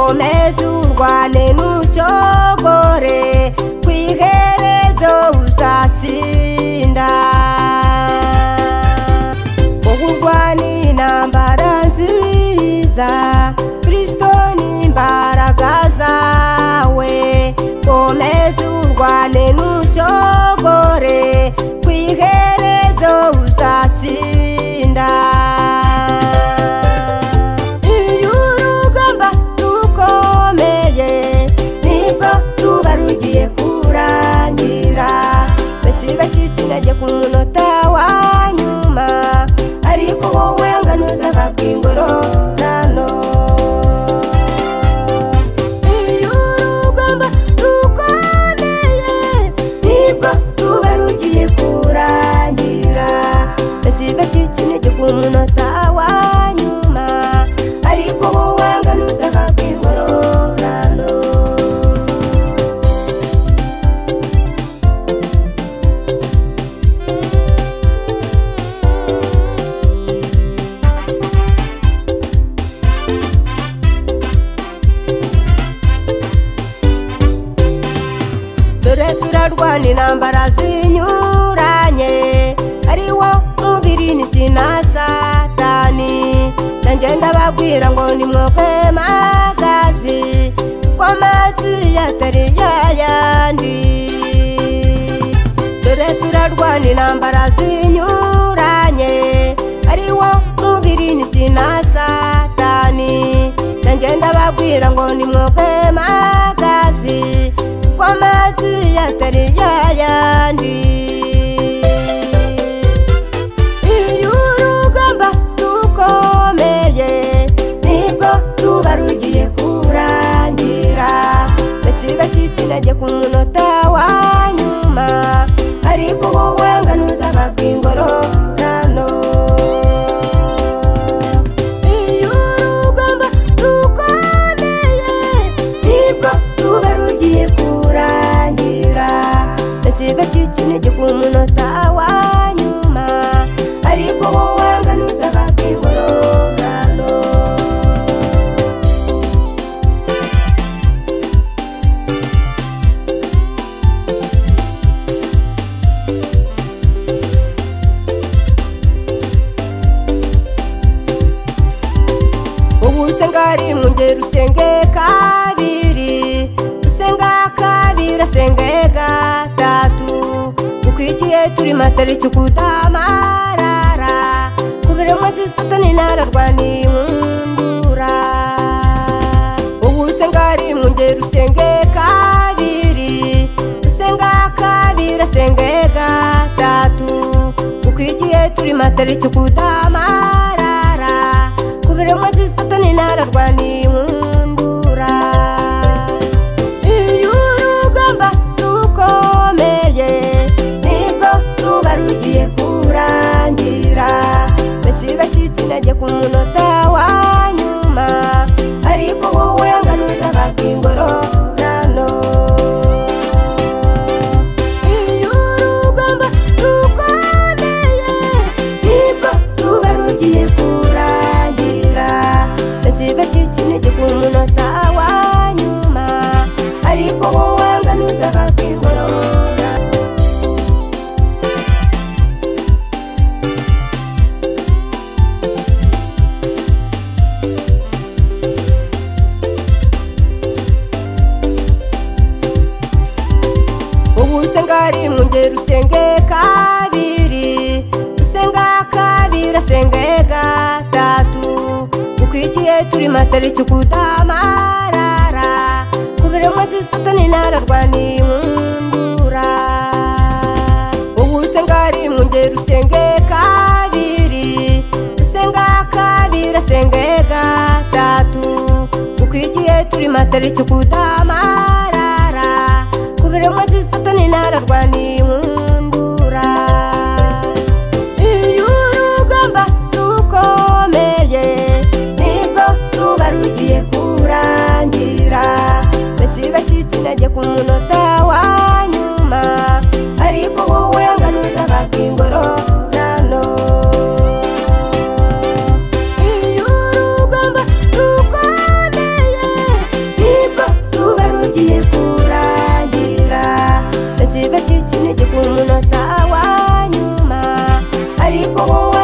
komeza urwane n'ucogore kwiherezo uzatsinda urwane intambara nziza Kristo n'imbaraga zawe komeza urwane n'ucogore kwiherezo uzatsinda iyo urugamba rukomeye nibwo ruba rugiye kurangira bakiba kikinage ku munota wa nyuma ariko wowe nganuza babwingororano iyo urugamba rukomeye nibwo ruba rugiye kurangira bakiba kikinage ku munota wa nyuma ariko wowe nganuza babwingororano turarwana intambara zinyuranye ari wo mubiri n'isi na satani nanjye ndababwira ngo nimwoke magazi kuko amazi yatari yayandi dore turarwana intambara zinyuranye ari wo mubiri n'isi na satani nanjye ndababwira ngo nimwoke magazi kuko amazi yatari yayandi iyo urugamba rukomeye nibwo ruba rugiye kurangira bakiba kikinage ku munota wa nyuma ariko wowe nganuza babwingororano iyo urugamba rukomeye nibwo ruba rugiye kurangira bakiba kikinage ku munota wa nyuma ariko wowe nganuza babwingororano ubusenga rimwe ngera usenge kabiri usenga kabiri asenge gatatu kuko igihe turi matariki kudamarara kubera munsi satani nararwana inkundura ubusenga rimwe ngera usenge kabiri usenga kabiri asenge gatatu kuko igihe turi matariki kudamarara kubera munsi satani nararwana inkundura iyo urugamba rukomeye nibwo ruba rugiye kurangira bakiba kikinage ku munota wa nyuma ariko wowe nganuza babwingororano iyo urugamba rukomeye nibwo ruba rugiye kurangira bakiba kikinage ku munota wa nyuma ariko wowe nganuza babwingororano ubusenga rimwe ngera usenge kabiri usenga kabiri asenge gatatu kuko igihe turi matariki kudamarara kubera munsi satani nararwana inkundura ubusenga rimwe ngera usenge kabiri usenga kabiri asenge gatatu kuko igihe turi matariki kudamarara kubera munsi satani nararwana inkundura iyo urugamba rukomeye nibwo ruba rugiye kurangira bakiba kikinage ku munota wa nyuma ariko wowe nganuza babwingororano iyo urugamba rukomeye wowe